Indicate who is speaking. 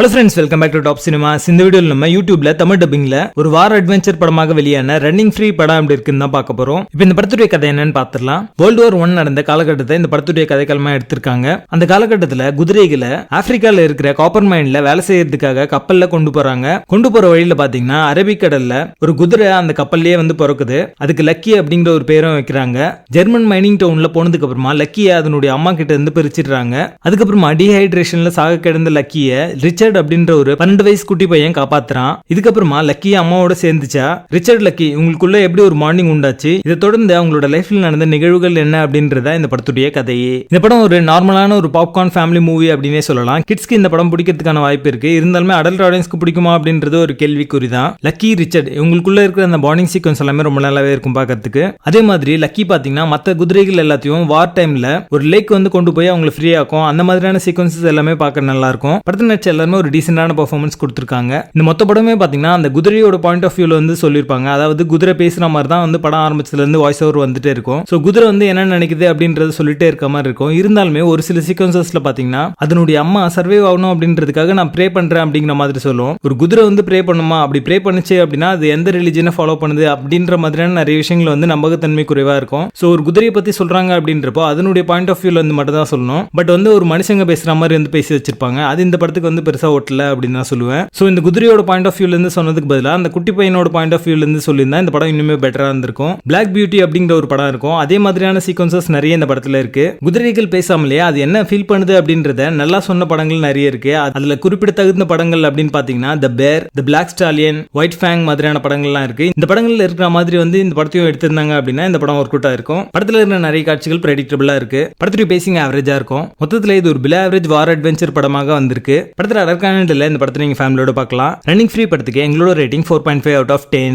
Speaker 1: Hello friends, welcome back to Top Cinemas. இந்த வீடியோவில் நம்ம யூடியூப்ல தமிழ் டப்பிங்ல ஒரு வார் அட்வென்ச்சர் படமாக வெளியான ரன்னிங் ஃப்ரீ படம் எப்படி இருக்குன்னு தான் பார்க்க போறோம். இப்போ இந்த படத்துடைய கதை என்னன்னு பார்த்துடலாம். வேர்ல்டு வார் 1 நடந்த காலகட்டத்தை இந்த படத்துடைய கதைக்களமா எடுத்திருக்காங்க. அந்த காலகட்டத்தில் குதிரைகளை ஆப்பிரிக்கால இருக்கிற காப்பர் மைன்ல வேலை செய்யறதுக்காக கப்பல்ல கொண்டு போறாங்க. கொண்டு போற வழியில பாத்தீங்கன்னா அரபிக்கடல்ல ஒரு குதிரை அந்த கப்பல்லையே வந்து பிறக்குது. அதுக்கு லக்கி அப்படிங்கிற ஒரு பேரும் வைக்கிறாங்க. ஜெர்மன் மைனிங் டவுன்ல போனதுக்கு அப்புறமா லக்கியை அதனுடைய அம்மா கிட்ட இருந்து பிரிச்சிடுறாங்க. அதுக்கப்புறமா டீஹைட்ரேஷன்ல சாக கிடந்த லக்கிய ரிச்சர்ட் அப்படின்ற ஒரு 12 வயசு குட்டி பையன் காப்பாத்துறான். இதுக்கப்புறமா லக்கி அம்மாவோட சேர்ந்துச்சா. ரிச்சர்ட் லக்கி உங்களுக்குள்ள எப்படி ஒரு மார்னிங் உண்டாச்சு, இதை தொடர்ந்து அவங்களோட லைஃப்ல நடந்த நிகழ்வுகள் என்ன அப்படின்றத இந்த படத்துடைய கதையே. இந்த படம் ஒரு நார்மலான ஒரு பாப்கார்ன் ஃபேமிலி மூவி அப்படின்னே சொல்லலாம். கிட்ஸ்க்கு இந்த படம் பிடிக்கிறதுக்கான வாய்ப்பு இருக்கு. இருந்தாலுமே அடல்ட் ஆடியன்ஸ்க்கு பிடிக்குமா அப்படின்றது ஒரு கேள்விக்குறி தான். லக்கி ரிச்சர்ட் இவங்களுக்குள்ள இருக்கிற அந்த பாண்டிங் சீக்வன்ஸ் எல்லாமே ரொம்ப நல்லாவே இருக்கும் பார்க்கறதுக்கு. அதே மாதிரி லக்கி பாத்தீங்கன்னா மற்ற குதிரைகள் எல்லாத்தையும் வார் டைம்ல ஒரு லேக் வந்து கொண்டு போய் அவங்களை ஃப்ரீ ஆக்கும். அந்த மாதிரியான சீக்வன்சஸ் எல்லாமே பார்க்க நல்லா இருக்கும். படத்தில் நடிச்ச எல்லாருமே ஒரு டீசென்டான பெர்ஃபார்மன்ஸ் கொடுத்திருக்காங்க. இந்த மொத்த படமே பாத்தீங்கன்னா அந்த குதிரையோட பாயிண்ட் ஆஃப் வியூல வந்து சொல்லிருப்பாங்க. அதாவது குதிரை பேசுற மாதிரி தான் வந்து படம் ஆரம்பிச்சதுல இருந்து வாய்ஸ் ஓவர் வந்துட்டே இருக்கும். சோ குதிரை வந்து என்ன நினைக்குது அப்படின்றது சொல்லிட்டே இருக்க மாதிரி இருக்கும். இருந்தாலுமே ஒரு சில சீக்வன்சஸ்ல பாத்தீங்கன்னா அதனுடைய அம்மா சர்வைவ் ஆகணும் அப்படின்றதுக்காக நான் ப்ரே பண்றேன் அப்படிங்கிற மாதிரி சொல்லும். ஒரு குதிரை வந்து ப்ரே பண்ணுமா, அப்படி ப்ரே பண்ணுச்சு அப்படின்னா அது எந்த ரிலிஜனை ஃபாலோ பண்ணுது அப்படின்ற மாதிரியான நிறைய விஷயங்கள் வந்து நம்பகத்தன்மை குறைவா இருக்கும். சோ ஒரு குதிரையை பத்தி சொல்றாங்க அப்படின்றப்போ அதனுடைய பாயிண்ட் ஆஃப் வியூல வந்து மட்டும் தான் சொல்லணும். பட் வந்து ஒரு மனுஷங்க பேசுற மாதிரி வந்து பேசி வச்சிருப்பாங்க. அது இந்த படத்துக்கு வந்து பெருசா ஓட்டல அப்படின்னு தான் சொல்லுவேன். சோ இந்த குதிரையோட பாயிண்ட் ஆஃப் வியூல இருந்து சொன்னதுக்கு பதிலா அந்த குட்டி பையனோட பாயிண்ட் ஆஃப் வியூல இருந்து சொல்லியிருந்தா இந்த படம் இன்னுமே பெட்டரா இருந்திருக்கும். பிளாக் பியூட்டி அப்படிங்கிற ஒரு படம் இருக்கும். அதே மாதிரியான சீக்வன்சஸ் நிறைய இந்த படத்துல இருக்கு. குதிரைகள் பேசாமலே அது என்ன ஃபீல் பண்ணுது அப்படின்றத நல்லா சொன்ன படங்கள் நிறைய இருக்கு. அதுல குறிப்பிடத்தகுந்த படங்கள் அப்படின்னு பாத்தீங்கன்னா தி பேர், தி பிளாக் ஸ்டாலியன், ஒயிட் ஃபேங் மாதிரியான படங்கள்லாம் இருக்கு. இந்த படங்கள்ல இருக்கிற மாதிரி வந்து இந்த படத்தையும் எடுத்திருந்தாங்க அப்படின்னா இந்த படம் ஒர்க் அவுட் இருக்கும். படத்துல இருக்கிற நிறைய காட்சிகள் பிரெடிக்டபிளா இருக்கு. படத்துடைய பேசிங் ஆவரேஜா இருக்கும். மொத்தத்துல இது ஒரு பிலோ ஆவரேஜ் வார் அட்வென்ச்சர் படமாக வந்திருக்கு. படத்துல அடர்கான இந்த படத்தை நீங்க ஃபேமிலியோட பார்க்கலாம். ரன்னிங் ஃப்ரீ படத்துக்கு எங்களோட ரேட்டிங் 4.5 out of 10.